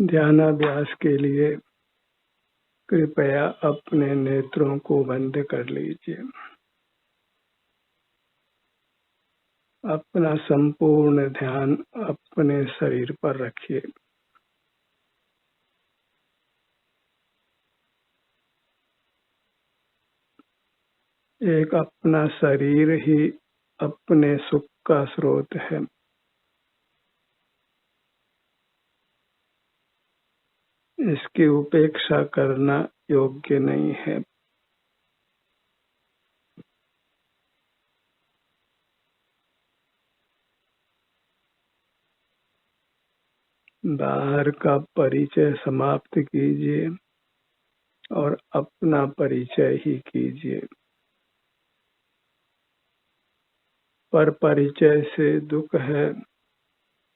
ध्यानाभ्यास के लिए कृपया अपने नेत्रों को बंद कर लीजिए। अपना संपूर्ण ध्यान अपने शरीर पर रखिए। एक अपना शरीर ही अपने सुख का स्रोत है। इसकी उपेक्षा करना योग्य नहीं है। बाहर का परिचय समाप्त कीजिए और अपना परिचय ही कीजिए। पर परिचय से दुख है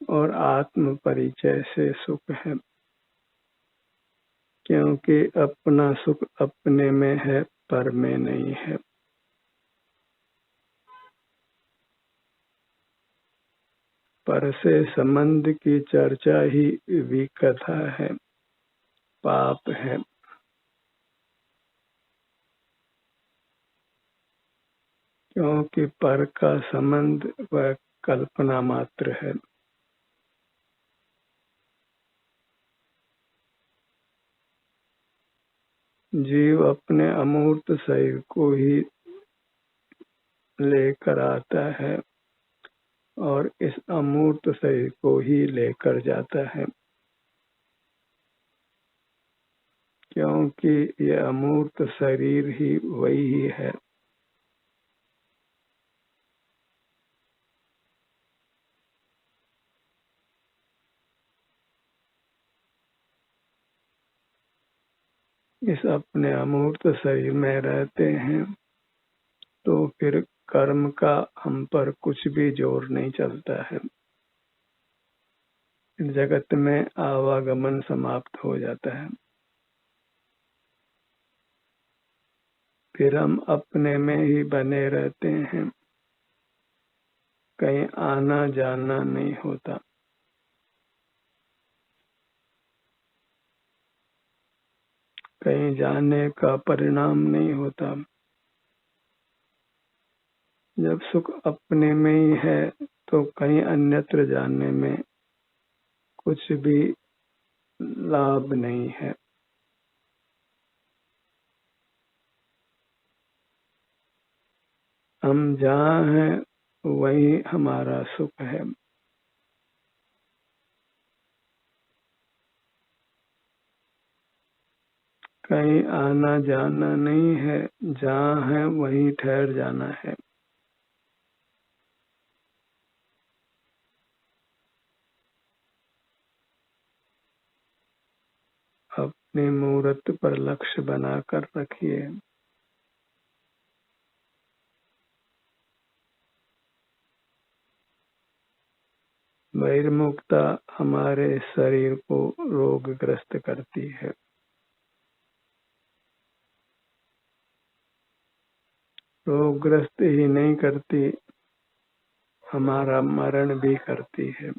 और आत्म परिचय से सुख है, क्योंकि अपना सुख अपने में है, पर में नहीं है। पर से संबंध की चर्चा ही विकथा है, पाप है। क्योंकि पर का संबंध वह कल्पना मात्र है। जीव अपने अमूर्त शरीर को ही लेकर आता है और इस अमूर्त शरीर को ही लेकर जाता है, क्योंकि यह अमूर्त शरीर ही वही है। इस अपने अमूर्त शरीर में रहते हैं तो फिर कर्म का हम पर कुछ भी जोर नहीं चलता है। जगत में आवागमन समाप्त हो जाता है। फिर हम अपने में ही बने रहते हैं, कहीं आना जाना नहीं होता। कहीं जाने का परिणाम नहीं होता। जब सुख अपने में ही है तो कहीं अन्यत्र जाने में कुछ भी लाभ नहीं है। हम जहाँ हैं वही हमारा सुख है। कहीं आना जाना नहीं है, जहाँ है वहीं ठहर जाना है। अपने मूर्त पर लक्ष्य बनाकर रखिए। बहिर्मुखता हमारे शरीर को रोगग्रस्त करती है। रोगग्रस्त ही नहीं करती, हमारा मरण भी करती है।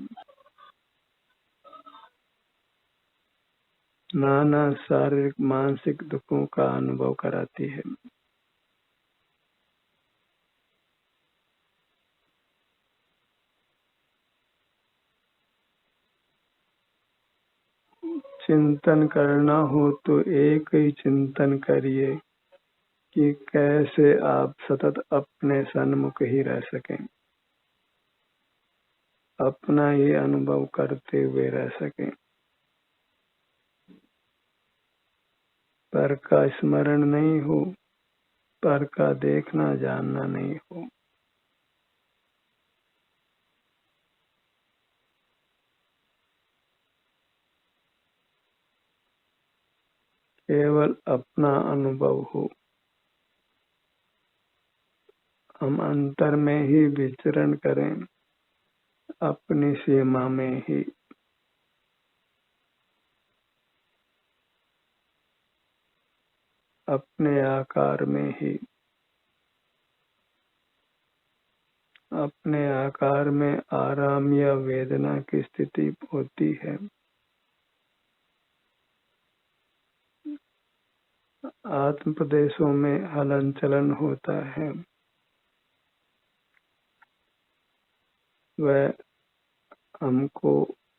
नाना शारीरिक मानसिक दुखों का अनुभव कराती है। चिंतन करना हो तो एक ही चिंतन करिए कि कैसे आप सतत अपने सन्मुख ही रह सकें, अपना ही अनुभव करते हुए रह सकें। पर का स्मरण नहीं हो, पर का देखना जानना नहीं हो। केवल अपना अनुभव हो। हम अंतर में ही विचरण करें, अपनी सीमा में ही। अपने आकार में ही। अपने आकार में आराम या वेदना की स्थिति होती है। आत्म प्रदेशों में हलन चलन होता है वह हमको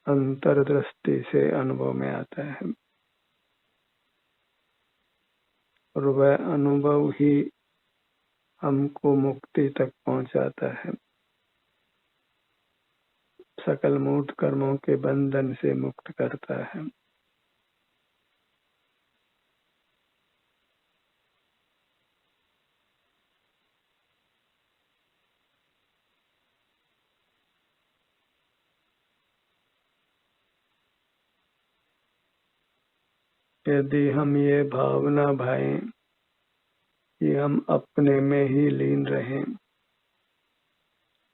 अंतर्दृष्टि से अनुभव में आता है और वह अनुभव ही हमको मुक्ति तक पहुंचाता है, सकल मूर्त कर्मों के बंधन से मुक्त करता है। यदि हम ये भावना भाएं कि हम अपने में ही लीन रहें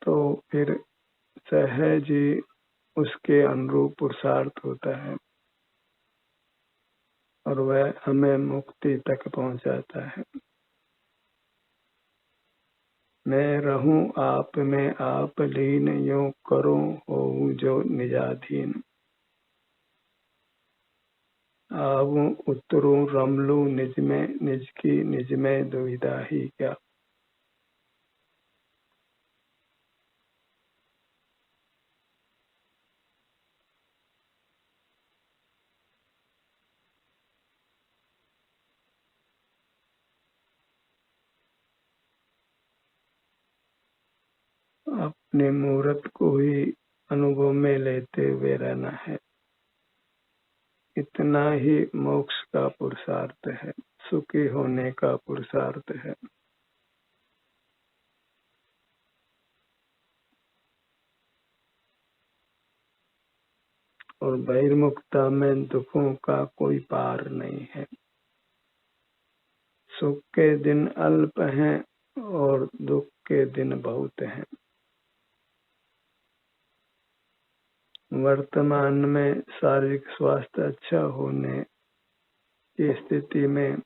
तो फिर सहज ही उसके अनुरूप पुरुषार्थ होता है और वह हमें मुक्ति तक पहुंचाता है। मैं रहूं आप में आप लीन यूं करूं होऊं जो निजाधीन, आवूं उतरूं रमलूं निज में निज की निज में दुविधा ही क्या। अपने मूर्त को ही अनुभव में लेते हुए रहना है, इतना ही मोक्ष का पुरुषार्थ है, सुखी होने का पुरुषार्थ है। और बहिर्मुखता में दुखों का कोई पार नहीं है। सुख के दिन अल्प हैं और दुख के दिन बहुत हैं। वर्तमान में शारीरिक स्वास्थ्य अच्छा होने की स्थिति में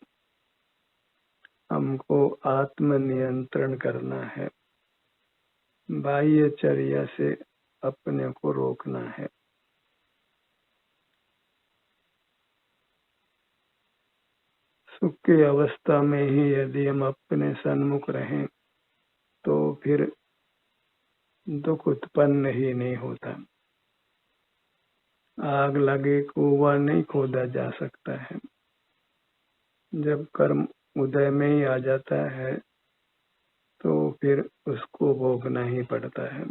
हमको आत्म नियंत्रण करना है, बाह्यचर्या से अपने को रोकना है। सुख की अवस्था में ही यदि हम अपने सन्मुख रहें तो फिर दुख उत्पन्न ही नहीं होता। आग लगे कुआं नहीं खोदा जा सकता है। जब कर्म उदय में ही आ जाता है तो फिर उसको भोगना ही पड़ता है।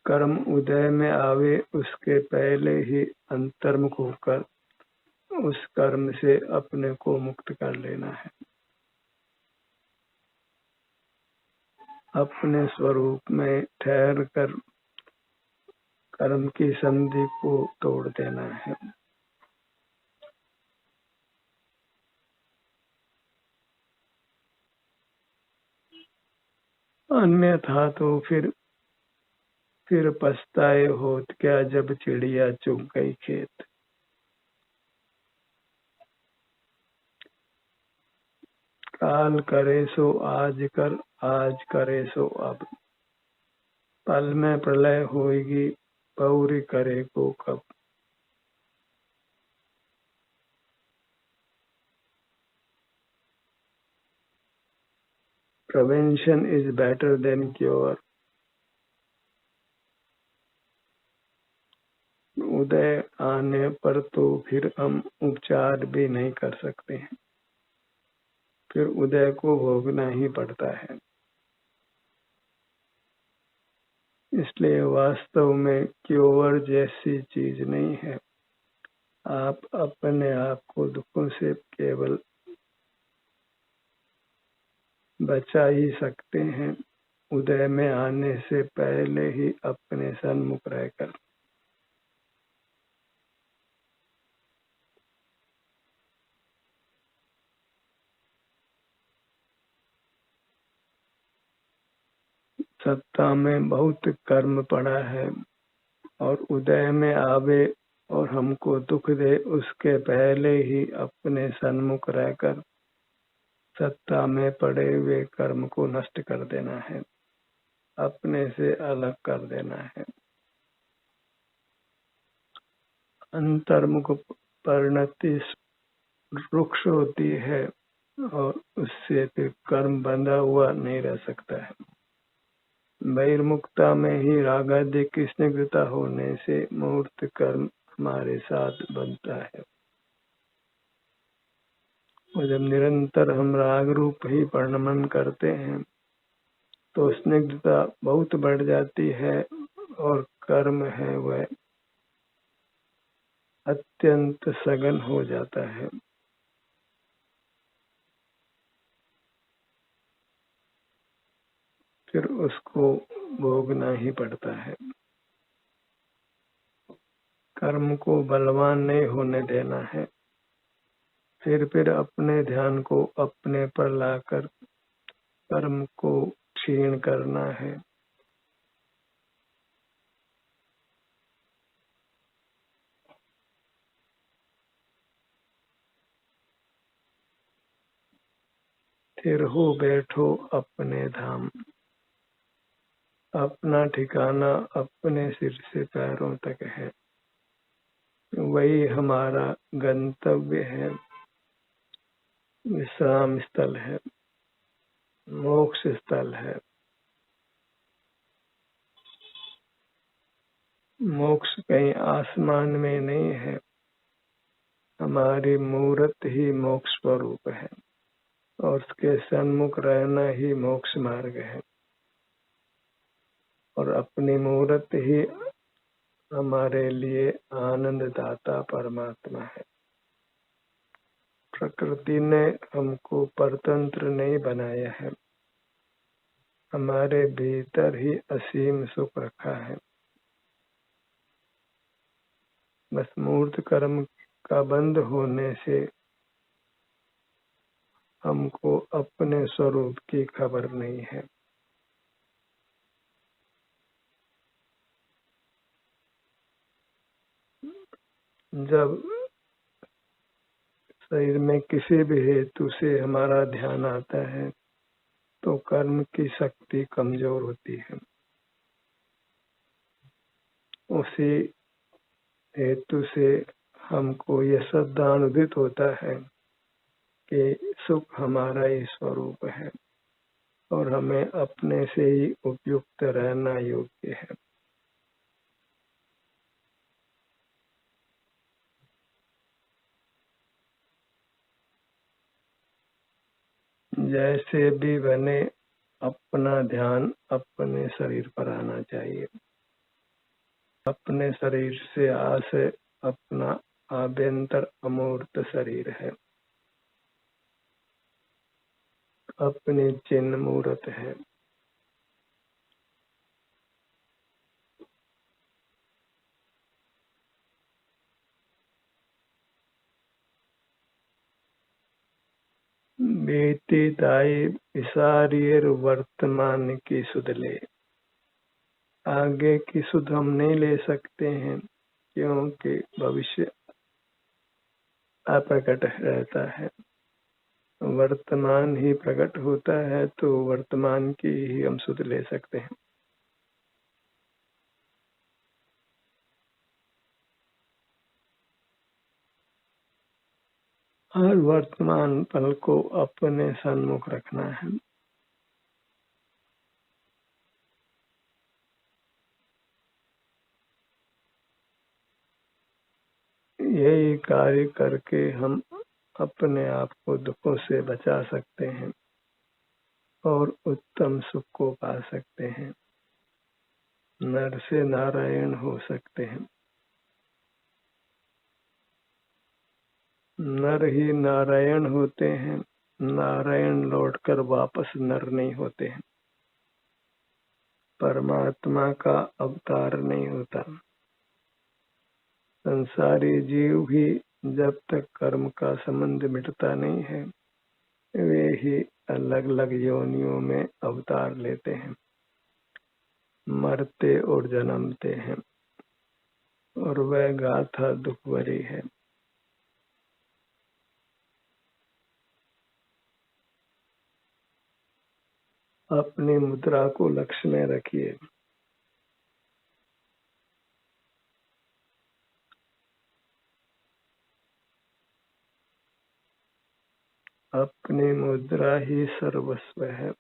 कर्म उदय में आवे उसके पहले ही अंतर्मुख होकर उस कर्म से अपने को मुक्त कर लेना है, अपने स्वरूप में ठहर कर कर्म की संधि को तोड़ देना है। अन्यथा तो फिर पछताए होत क्या जब चिड़िया चुग गई खेत। काल करे सो आज कर, आज करे सो अब, पल में प्रलय होगी पौरी करे को कब। Prevention is better than cure. उदय आने पर तो फिर हम उपचार भी नहीं कर सकते हैं, फिर उदय को भोगना ही पड़ता है। इसलिए वास्तव में क्योर जैसी चीज नहीं है। आप अपने आप को दुखों से केवल बचा ही सकते हैं उदय में आने से पहले ही अपने सन्मुख रहकर। सत्ता में बहुत कर्म पड़ा है और उदय में आवे और हमको दुख दे उसके पहले ही अपने सन्मुख रहकर सत्ता में पड़े हुए कर्म को नष्ट कर देना है, अपने से अलग कर देना है। अंतर्मुख परिणति रुक्ष होती है और उससे फिर कर्म बंधा हुआ नहीं रह सकता है। बहिर्मुखता में ही रागादि की स्निग्धता होने से मूर्त कर्म हमारे साथ बनता है। और जब निरंतर हम राग रूप ही परिणमन करते हैं तो स्निग्धता बहुत बढ़ जाती है और कर्म है वह अत्यंत सघन हो जाता है। फिर उसको भोगना ही पड़ता है। कर्म को बलवान नहीं होने देना है। फिर अपने ध्यान को अपने पर लाकर कर्म को क्षीण करना है। फिर हो बैठो अपने धाम। अपना ठिकाना अपने सिर से पैरों तक है। वही हमारा गंतव्य है, विश्राम स्थल है, मोक्ष स्थल है। मोक्ष कहीं आसमान में नहीं है, हमारी मूर्त ही मोक्ष स्वरूप है और उसके सन्मुख रहना ही मोक्ष मार्ग है। और अपनी मूर्त ही हमारे लिए आनंद दाता परमात्मा है। प्रकृति ने हमको परतंत्र नहीं बनाया है, हमारे भीतर ही असीम सुख रखा है। बस मूर्त कर्म का बंद होने से हमको अपने स्वरूप की खबर नहीं है। जब शरीर में किसी भी हेतु से हमारा ध्यान आता है तो कर्म की शक्ति कमजोर होती है। उसी हेतु से हमको यह श्रद्धानुदित होता है कि सुख हमारा ही स्वरूप है और हमें अपने से ही उपयुक्त रहना योग्य है। जैसे भी बने अपना ध्यान अपने शरीर पर आना चाहिए। अपने शरीर से आस अपना आभ्यंतर अमूर्त शरीर है, अपनी चिन्ह मूर्त है। बीती दाई विसारियर वर्तमान की सुध ले। आगे की सुध हम नहीं ले सकते हैं क्योंकि भविष्य अप्रकट रहता है। वर्तमान ही प्रकट होता है तो वर्तमान की ही हम सुध ले सकते हैं। हर वर्तमान पल को अपने सन्मुख रखना है। यही कार्य करके हम अपने आप को दुखों से बचा सकते हैं और उत्तम सुख को पा सकते हैं। नर से नारायण हो सकते हैं। नर ही नारायण होते हैं, नारायण लौटकर वापस नर नहीं होते हैं। परमात्मा का अवतार नहीं होता। संसारी जीव भी जब तक कर्म का संबंध मिटता नहीं है वे ही अलग अलग योनियों में अवतार लेते हैं, मरते और जन्मते हैं और वह गाथा दुख भरी है। अपनी मुद्रा को लक्ष्य में रखिए। अपनी मुद्रा ही सर्वस्व है,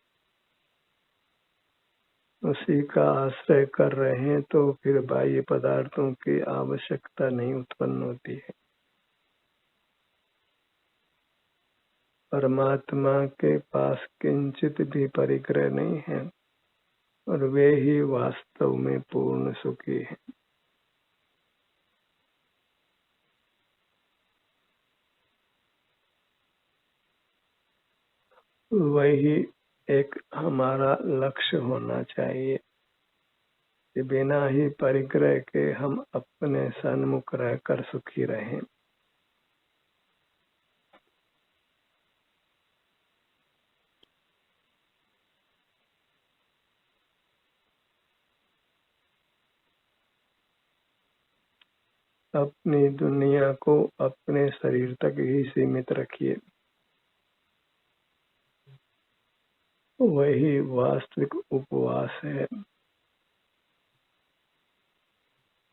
उसी का आश्रय कर रहे हैं तो फिर बाह्य पदार्थों की आवश्यकता नहीं उत्पन्न होती है। परमात्मा के पास किंचित भी परिग्रह नहीं है और वे ही वास्तव में पूर्ण सुखी हैं। वही एक हमारा लक्ष्य होना चाहिए कि बिना ही परिग्रह के हम अपने सन्मुख रहकर सुखी रहें। अपनी दुनिया को अपने शरीर तक ही सीमित रखिए, वही वास्तविक उपवास है,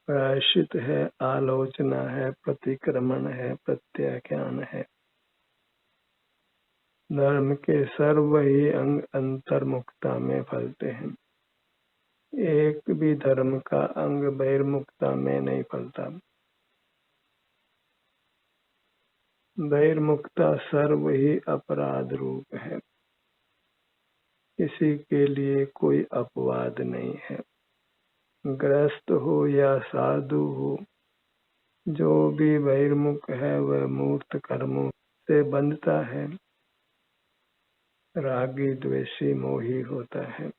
प्रायश्चित है, आलोचना है, प्रतिक्रमण है, प्रत्याख्यान है। धर्म के सर्व ही अंग अंतर्मुखता में फलते हैं, एक भी धर्म का अंग बहिर्मुखता में नहीं फलता। बहिर्मुखता सर्व ही अपराध रूप है, किसी के लिए कोई अपवाद नहीं है। गृहस्थ हो या साधु हो, जो भी बहिर्मुख है वह मूर्त कर्मों से बंधता है, रागी द्वेषी मोही होता है।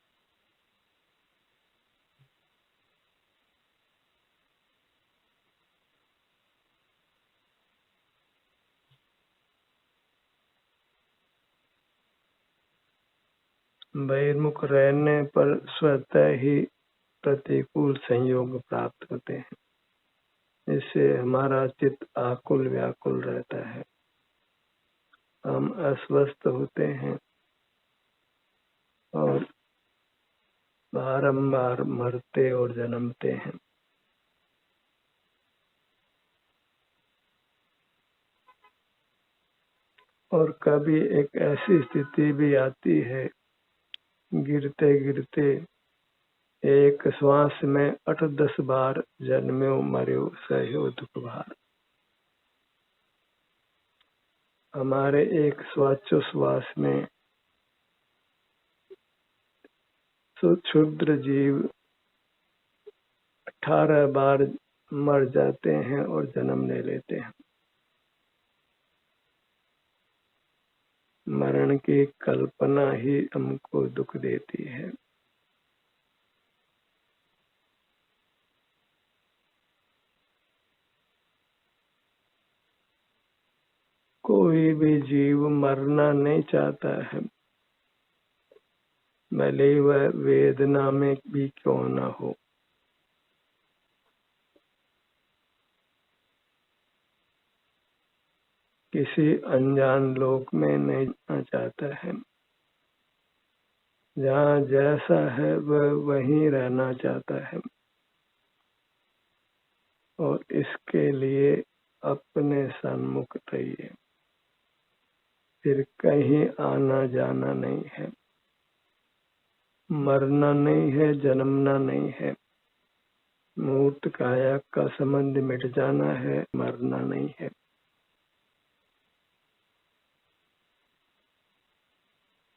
बहिर्मुख रहने पर स्वतः ही प्रतिकूल संयोग प्राप्त होते हैं, इससे हमारा चित्त आकुल व्याकुल रहता है, हम अस्वस्थ होते हैं और बारंबार मरते और जन्मते हैं। और कभी एक ऐसी स्थिति भी आती है, गिरते गिरते एक श्वास में 8-10 बार जन्म्यो मर्यो सहयो दुख भार। हमारे एक श्वासोश्वास में क्षुद्र जीव 18 बार मर जाते हैं और जन्म ले लेते हैं। मरण की कल्पना ही हमको दुख देती है। कोई भी जीव मरना नहीं चाहता है, भले वह वेदना में भी क्यों न हो। किसी अनजान लोक में नहीं जाना चाहता है, जहाँ जैसा है वह वहीं रहना चाहता है और इसके लिए अपने सन्मुख रहिए, फिर कहीं आना जाना नहीं है, मरना नहीं है, जन्मना नहीं है, मूर्त काया का संबंध मिट जाना है, मरना नहीं है।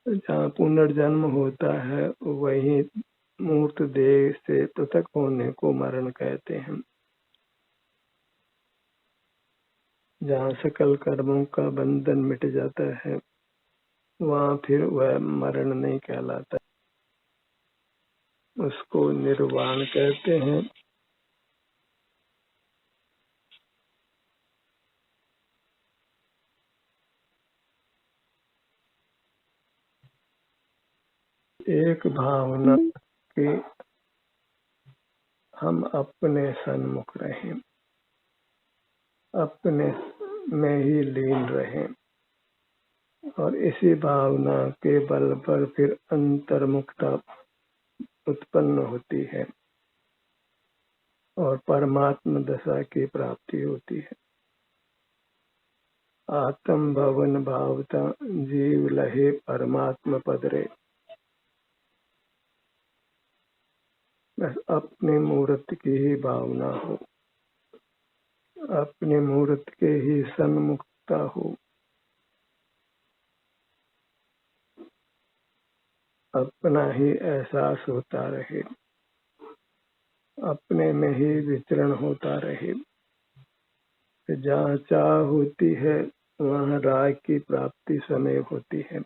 जहाँ पुनर्जन्म होता है वही मूर्त देह से पृथक होने को मरण कहते हैं। जहाँ सकल कर्मों का बंधन मिट जाता है वहाँ फिर वह मरण नहीं कहलाता, उसको निर्वाण कहते हैं। एक भावना कि हम अपने सन्मुख रहें, अपने में ही लीन रहें और इसी भावना के बल पर फिर अंतर्मुखता उत्पन्न होती है और परमात्म दशा की प्राप्ति होती है। आत्म भवन भावता जीव लहे परमात्म पद रे। बस अपने मूर्त की ही भावना हो, अपने मूर्त के ही सन्मुखता हो, अपना ही एहसास होता रहे, अपने में ही विचरण होता रहे। जहाँ चाह होती है वहाँ राग की प्राप्ति समय होती है।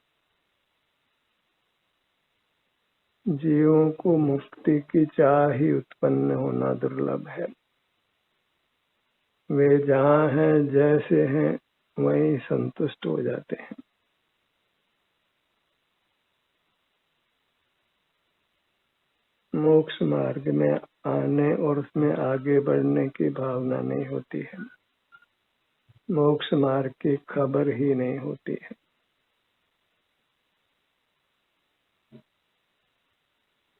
जीवों को मुक्ति की चाह ही उत्पन्न होना दुर्लभ है। वे जहाँ हैं जैसे हैं वहीं संतुष्ट हो जाते हैं। मोक्ष मार्ग में आने और उसमें आगे बढ़ने की भावना नहीं होती है। मोक्ष मार्ग की खबर ही नहीं होती है।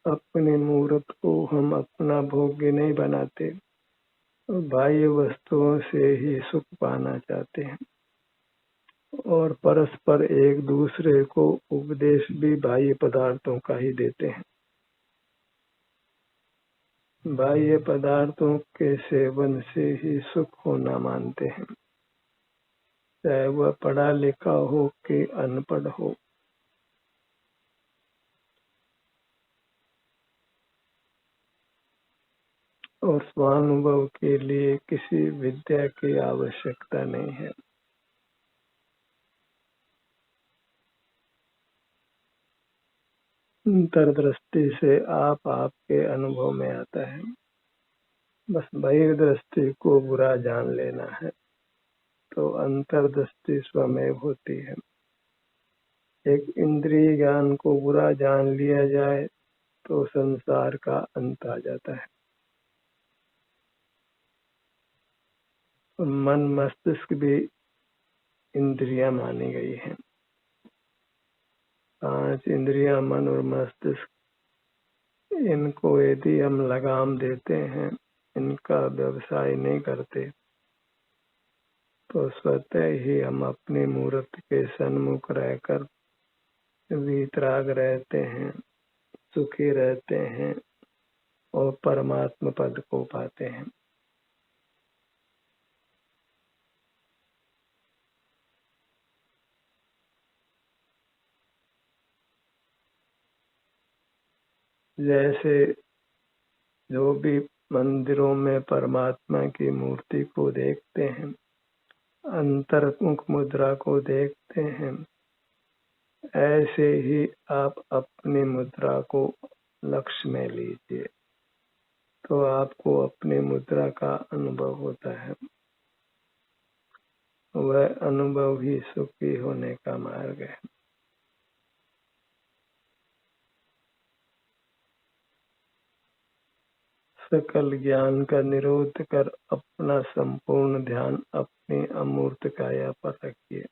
अपने मूर्त को हम अपना भोग्य नहीं बनाते, बाह्य वस्तुओं से ही सुख पाना चाहते हैं और परस्पर एक दूसरे को उपदेश भी बाह्य पदार्थों का ही देते हैं। बाह्य पदार्थों के सेवन से ही सुख होना मानते हैं, चाहे वह पढ़ा लिखा हो कि अनपढ़ हो। और स्वानुभव के लिए किसी विद्या की आवश्यकता नहीं है। अंतर्दृष्टि से आपके अनुभव में आता है। बस बहिर्दृष्टि को बुरा जान लेना है तो अंतर्दृष्टि स्वमेव होती है। एक इंद्रिय ज्ञान को बुरा जान लिया जाए तो संसार का अंत आ जाता है। मन मस्तिष्क भी इंद्रियां मानी गई हैं। 5 इंद्रियां मन और मस्तिष्क, इनको यदि हम लगाम देते हैं, इनका व्यवसाय नहीं करते तो स्वतः ही हम अपनी मूर्त के सन्मुख रहकर वीतराग रहते हैं, सुखी रहते हैं और परमात्म पद को पाते हैं। जैसे जो भी मंदिरों में परमात्मा की मूर्ति को देखते हैं, अंतर्मुख मुद्रा को देखते हैं, ऐसे ही आप अपनी मुद्रा को लक्ष्य में लीजिए तो आपको अपनी मुद्रा का अनुभव होता है। वह अनुभव ही सुखी होने का मार्ग है। सकल ज्ञान का निरोध कर अपना संपूर्ण ध्यान अपनी अमूर्त काया पर रखिए।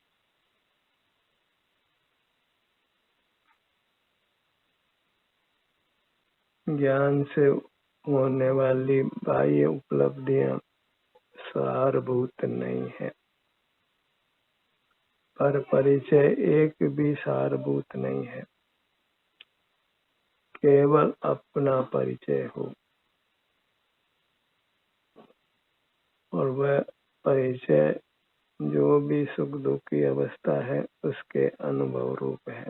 ज्ञान से होने वाली बाह्य उपलब्धियां सारभूत नहीं है, पर परिचय एक भी सारभूत नहीं है। केवल अपना परिचय हो और वह परिचय जो भी सुख दुख की अवस्था है उसके अनुभव रूप है।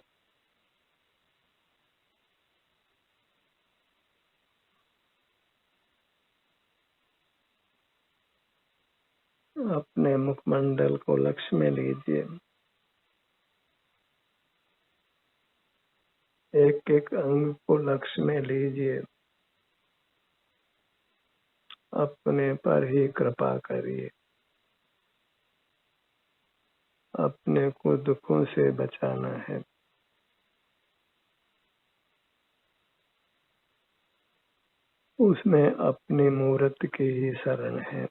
अपने मुखमंडल को लक्ष्य में लीजिए, एक एक अंग को लक्ष्य में लीजिए, अपने पर ही कृपा करिए, अपने को दुखों से बचाना है। उसमें अपनी मूर्त की ही शरण है।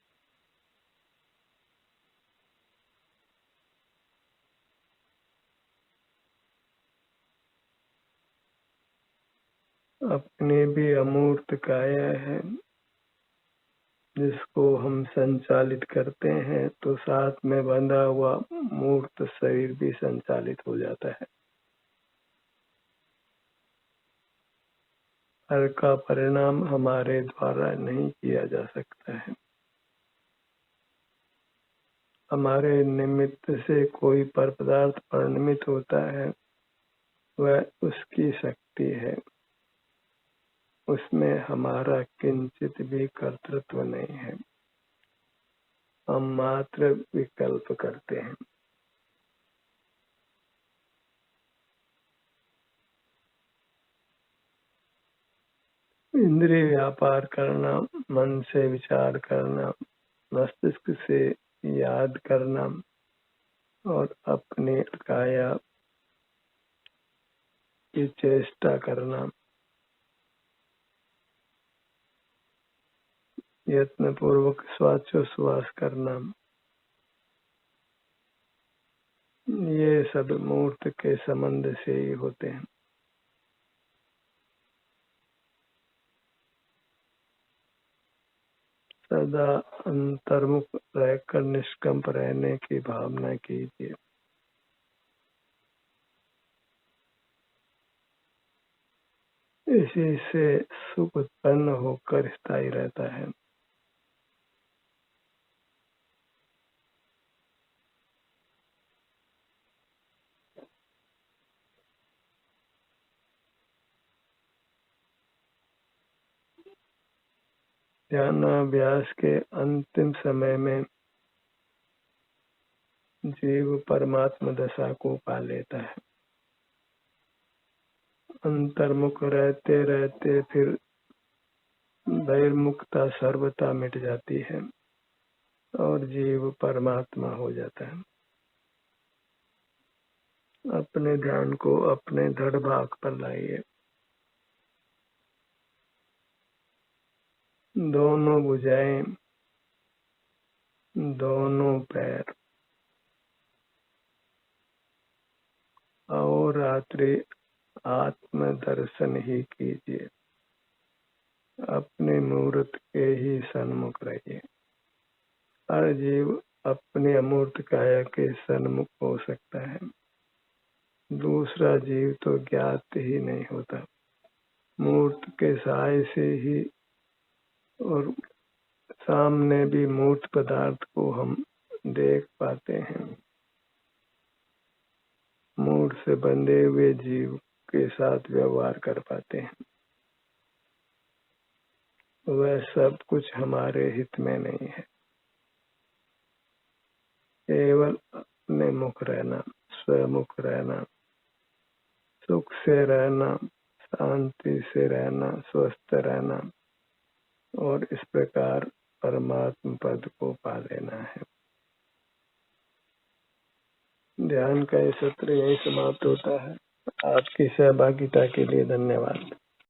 अपनी भी अमूर्त काया है, जिसको हम संचालित करते हैं तो साथ में बंधा हुआ मूर्त शरीर भी संचालित हो जाता है। हर का परिणाम हमारे द्वारा नहीं किया जा सकता है। हमारे निमित्त से कोई पर पदार्थ परिणमित होता है, वह उसकी शक्ति है, उसमें हमारा किंचित भी कर्तृत्व नहीं है, हम मात्र विकल्प करते हैं। इंद्रिय व्यापार करना, मन से विचार करना, मस्तिष्क से याद करना और अपने काया की चेष्टा करना, यत्न पूर्वक श्वासोच्छ्वास करना, ये सब मूर्त के संबंध से ही होते हैं। सदा अंतर्मुख रहकर निष्कंप रहने की भावना कीजिए। इसी से सुख उत्पन्न होकर स्थायी रहता है। ध्यानाभ्यास के अंतिम समय में जीव परमात्मा दशा को पा लेता है। अंतर्मुख रहते रहते फिर बहिर्मुखता सर्वथा मिट जाती है और जीव परमात्मा हो जाता है। अपने ध्यान को अपने धड़ भाग पर लाइए। दोनों भुजाएं, दोनों पैर और रात्रि आत्म दर्शन ही कीजिए। अपने मूर्त के ही सन्मुख रहिए। हर जीव अपने अमूर्त काया के सन्मुख हो सकता है, दूसरा जीव तो ज्ञात ही नहीं होता। मूर्त के सहाय से ही और सामने भी मूर्त पदार्थ को हम देख पाते हैं। मूर्त से बंधे हुए जीव के साथ व्यवहार कर पाते हैं। वह सब कुछ हमारे हित में नहीं है। केवल अपने मुख रहना, स्वमुख रहना, सुख से रहना, शांति से रहना, स्वस्थ रहना और इस प्रकार परमात्मा पद को पा लेना है। ध्यान का ये सत्र यही समाप्त होता है। आपकी सहभागिता के लिए धन्यवाद।